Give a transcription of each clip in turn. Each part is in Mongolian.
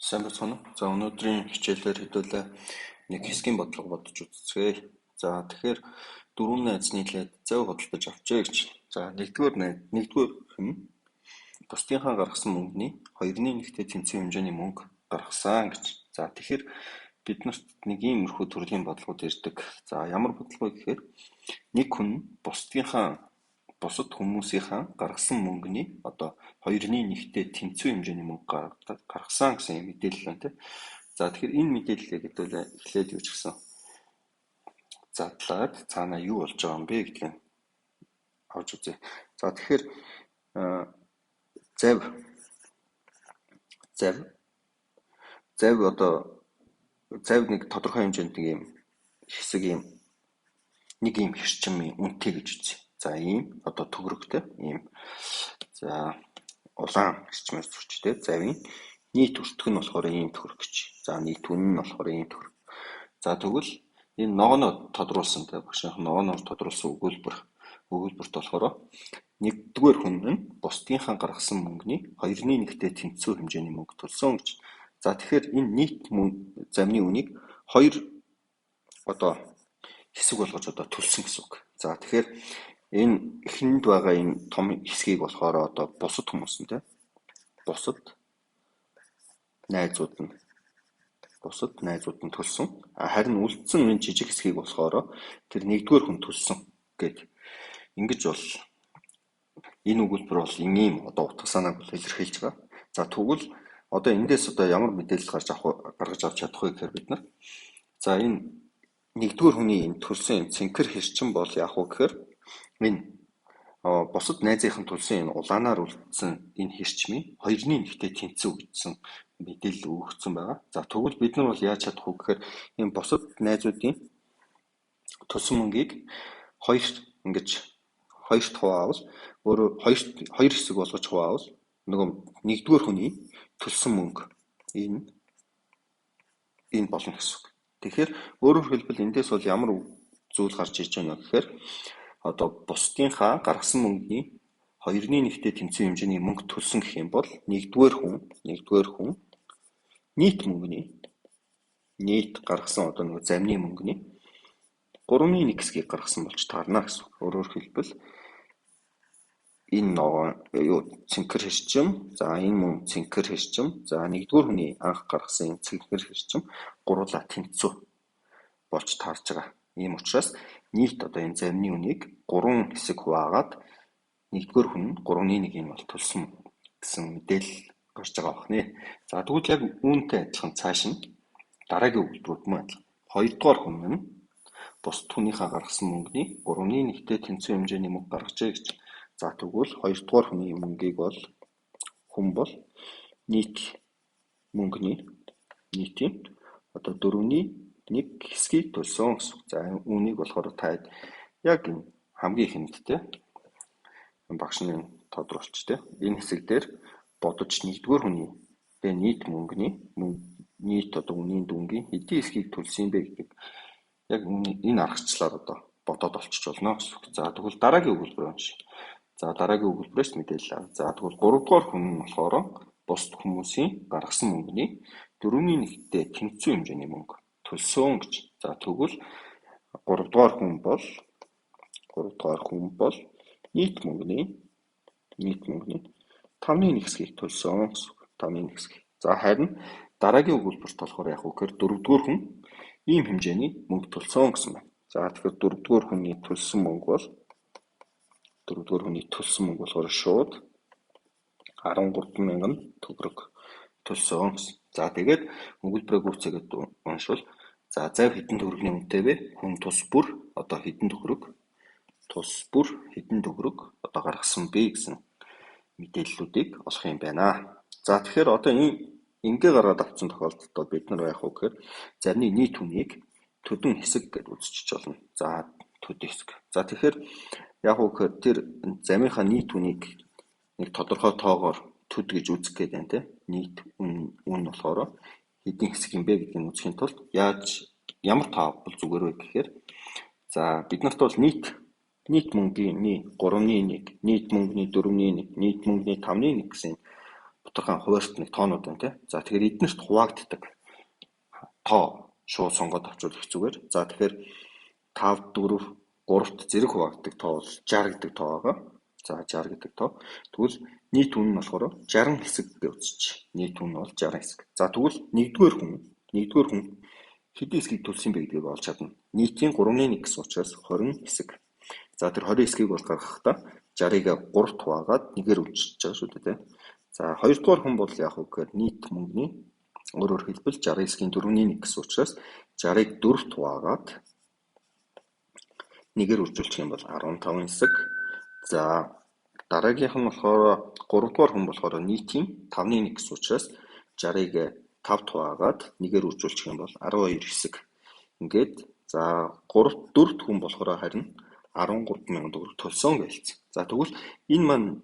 Сайн байна уу? За өнөөдрийн хичээлээр хэдүүлээ нэг хэсгийн бодлого бодож үзье. За тэгэхээр дөрвөн найз нийлээд зав худалдаж авчээ гэж. За нэгдүгээр хүн бусдынхаа гаргасан мөнгөний 2-1-тэй тэнцвэр хэмжээний мөнгө гаргасан гэж. За тэгэхээр бид нарт нэг иймэрхүү төрлийн бодлогод ирдэг. За ямар бодлого гэхээр нэг хүн бусад хүмүүсийнхаа гаргасан мөнгөний одоо 2-1-тэй тэнцвэр хэмжээний мөнгө гаргасан гэсэн мэдээлэл байна тийм. За тэгэхээр энэ мэдээллийг хэдүүлээ эхлээд юу ч гэсэн задлаад цаанаа юу болж байгаа юм бэ гэдгийг авч үзье. За тэгэхээр зав нэг тодорхой хэмжээнд нэг юм хэрчмийн үнэтэй гэж үзье. За ийм одоо төгрөгтэй ийм за улаан хэрчмээс зурчтэй завийн нийт өртгөх нь болохоор ийм төгрөг гэж. За нийт үн нь болохоор ийм төгрөг. За тэгвэл энэ ногооноо тодруулсан те багшийнх ногооноор тодруулсан өгүүлбэрт болохоор нэгдүгээр хүн нь бусдынхаа гаргасан мөнгөний 2-1-тэй тэнцвэр хэмжээний мөнгө төлсөн гэж. За тэгэхээр энэ нийт замны үнийг 2 одоо хэсэг болгож одоо төлсөн гэсэн үг. За тэгэхээр энэ эхэнд байгаа энэ том хэсгийг болохоор одоо бусад хүмүүс нь те бусад найзууд нь төлсөн. Харин үлдсэн энэ жижиг хэсгийг болохоор тэр нэгдүгээр хүн төлсөн гэд. Ингэж бол энэ өгүүлбэр бол ийм одоо утга санааг бол илэрхийлж байгаа. За тэгвэл одоо эндээс одоо ямар мэдээлэл гаргаж авч чадах вэ гэхээр бид нар за энэ нэгдүгээр хүний энэ төлсөн цэнхэр хэрчим бол яах вэ гэхээр энэ бусад найзынхын төлсөн энэ улаанаар үлдсэн энэ хэрчмийн 2-1-тэй тэнцвэр гэсэн мэдээлэл өгөгдсөн байгаа. За тэгвэл бид нар бол яаж чадах вэ гэхээр энэ бусад найзуудын төлсөн мөнгийг хоёрт хуваавал өөрөөр хоёр хэсэг болгож хуваавал нөгөө нэгдүгээр хүний төлсөн мөнгө энэ болно гэсэн үг. Тэгэхээр өөрөөр хэлбэл эндээс бол ямар зүйл гарч иж байна гэхээр одоо бусдынхаа гаргасан мөнгөний 2-1-тэй тэнцвэр хэмжээний мөнгө төлсөн гэх юм бол нэгдүгээр хүн нийт гаргасан одоо нэг замны мөнгөний 3-1 хэсгийг гаргасан болж таарна гэсэн. Өөрөөр хэлбэл энэ ногоон цэнхэр хэрчим, за энэ мөн цэнхэр хэрчим, за нэгдүгээр хүний анх гаргасан энэ цэнхэр хэрчим гурлаа тэнцвэр болж таарж байгаа. Ийм учраас нийт одоо энэ замны үнийг 3 хэсэг хуваагаад нэгдүгээр хүн 3-1 бол төлсөн гэсэн мэдээлэл гарч байгаа бохны. За тэгвэл яг үүнтэй адилхан цааш нь дараагийн өгүүлбэрүүд мөн адилхан. Хоёрдугаар хүн нь бусад хүнийхээ гаргасан мөнгөний 3-1-тэй тэнцвэр хэмжээний мөнгө гаргажээ гэж. За тэгвэл хоёрдугаар хүний мөнгийг бол хүн бол нийтийн одоо 4-1 хэсгийг төлсөн гэсэн. За үүнийг болохоор та яг энэ хамгийн ихэндтэй багш нь тодруулч те энэ хэсэг дээр бодож нэгдүгээр хүний нийт одоо үнийн дүнгийн хэдийн хэсгийг төлсөн юм бэ гэдэг яг энэ аргачлалаар одоо бодоод олчиж болно гэсэн. За тэгвэл дараагийн өгүүлбэр байна шүү. За дараагийн өгүүлбэрээс мэдээлэл авъя. За тэгвэл 3 дугаар хүн нь болохоор бусад хүмүүсийн гаргасан мөнгөний 4-1-тэй тэнцвэр хэмжээний мөнгө төлсөн гэж. За тэгвэл 3 дугаар хүн бол нийт мөнгөний 5-1 хэсгийг төлсөн гэсэн. 5-1 хэсэг. За харин дараагийн өгүүлбэрт болохоор яг үгээр 4-р хүн ийм хэмжээний мөнгө төлсөн гэсэн байна. За тэгэхээр 4-р хүний төлсөн мөнгө болохоор шууд 13,000 төгрөг төлсөн гэсэн. За тэгээд өгүүлбэрээ гүйцээгээд уншвал за зав хэдэн төгрөгийн үнэтэй вэ? Хүн тус бүр одоо хэдэн төгрөг одоо гаргасан бэ гэсэн мэдээллүүдийг олох юм байна. За тэгэхээр одоо ингээ гаргаад авсан тохиолдолд бид нар яах вэ гэхээр зарны нийт үнийг төдөн хэсэг гэж үзчих болно. За төдөн хэсэг. За тэгэхээр яах вэ гэхээр тэр замынхаа нийт үнийг нэг тодорхой тоогоор төд гэж үзэх гээд байна те. Нийт үн болохоор хэдийн хэсэг юм бэ гэдгийг үзэхийн тулд ямар тоо бол зүгээр вэ гэхээр за бид нарт бол нийт мөнгөний 3-1, нийт мөнгөний 4-1, нийт мөнгөний 5-1 гэсэн тодорхой хуваарьт нэг тоонууд байна тий. За тэгэхээр эднэрт хуваагддаг тоо шууд сонгоод авчвал их зүгээр. За тэгэхээр 5, 4, 3-т зэрэг хуваагддаг тоо бол 60 гэдэг тоо байгаа. За 60 гэдэг тоо. Тэгвэл нийт үн нь болохоор 60 хэсэг гэж үзчих. Нийт үн нь бол 60 хэсэг. За тэгвэл нэгдүгээр хүн хэдэн хэсгийг төлсөн бэ гэдгийг олж чадна. Нийтийн 3-1 гэсэн учраас 20 хэсэг. За тэр 20 хэсгийг бол гаргахдаа 60-ыг 3-т хуваагаад 1-ээр үлчилж байгаа шүү дээ. За хоёрдугаар хүн бол яг үгээр нийт мөнгөний өөрөөр хэлбэл 60 хэсгийн 4-1 гэсэн учраас 60-ыг 4-т хуваагаад 1-ээр үржүүлчих юм бол 15 хэсэг. За дараагийнх нь болохоор 3-дугаар хүн болохоор нийтийн 5-1 гэсэн учраас 60-ыг 5-т хуваагаад 1-ээр үржүүлчих юм бол 12 хэсэг. Ингээд за 4-т хүн болохоор харин 13,000 төгрөг төлсөн гэлцсэн. За тэгвэл энэ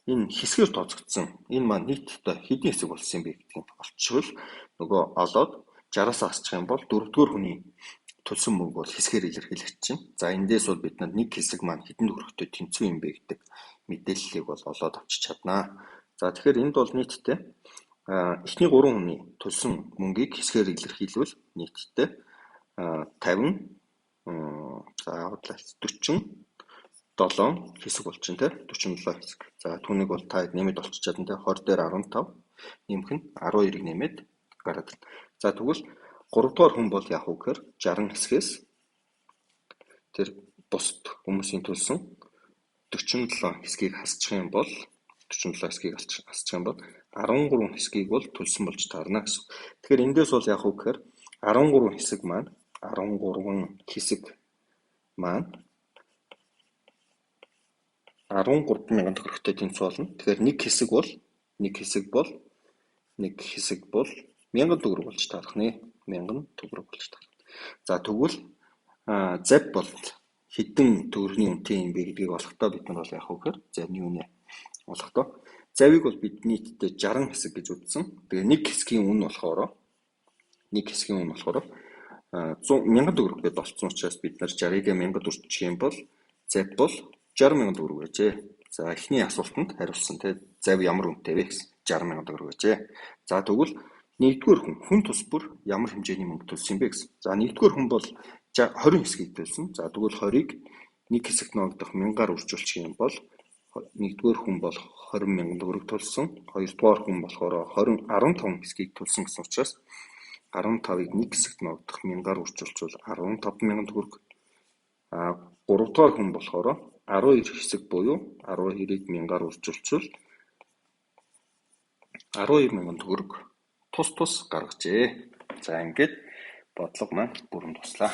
хэсгээр тооцогдсон. Энэ маань нийтдээ хэдэн хэсэг болсон юм бэ гэдгийг олчихвол нөгөө олоод 60-аас асчих юм бол 4-р хүний төлсөн мөнгө бол хэсгээр илэрхийлэгдэж чинь. За эндээс бол бид нэг хэсэг маань хэдэн төгрөгтэй тэнцүү юм бэ гэдэг мэдээллийг бол олоод авчиж чаднаа. За тэгэхээр энд бол нийтдээ эхний 3 хүний төлсөн мөнгийг хэсгээр илэрхийлвэл нийтдээ 50 47 хэсэг болчихно те 47 хэсэг. За түүнийг бол та нэмэд олчиж чадна те 20 дээр 15 нэмэх нь 12-ыг нэмээд гараад. За тэгвэл 3-дугаар хүн бол яг уу гэхээр 60 хэсгээс тэр бусд хүмүүсийн төлсөн 47 хэсгийг хасчих юм бол 13 хэсгийг бол төлсөн болж таарна гэсэн. Тэгэхээр эндээс бол яг уу гэхээр 13 хэсэг маань 13,000 төгрөгтэй тэнцүү болно. Тэгэхээр нэг хэсэг бол 1000 төгрөг болж таарах нэ. 1000 төгрөг болж таарах. За тэгвэл завь бол хэдэн төгрөгийн үнэтэй юм бэ гэдгийг олохдоо бид нар бол яг үгээр завьны үнэ олохдоо завийг бол бид нийтдээ 60 хэсэг гэж үзсэн. Тэгээ нэг хэсгийн үнэ болохоор 1000 төгрөг гэдээ олцсон учраас бид нар 60-ыг 1000-д үржих юм бол завь бол 60,000 төгрөг гэжээ. За эхний асуултанд хариулсан те завь ямар үнэтэй вэ гэсэн 60,000 төгрөг гэжээ. За тэгвэл нэгдүгээр хүн тус бүр ямар хэмжээний мөнгө төлсөн юм бэ гэсэн. За нэгдүгээр хүн бол 20 хэсгийг төлсөн. За тэгвэл 20-ыг нэг хэсэгт ногдох 1000-аар үржүүлчих юм бол нэгдүгээр хүн бол 20,000 төгрөг төлсөн. Хоёрдугаар хүн болохоор 15 хэсгийг төлсөн гэсэн учраас 15-ыг нэг хэсэгт ногдох 1000-аар үржүүлчихвэл 15,000 төгрөг. Гуравдугаар хүн болохоор 12 хэсэг буюу 12-ыг 1000-аар үржүүлчихвэл 12,000 төгрөг тус гаргажээ. За ингээд бодлого маань бүрэн туслаа.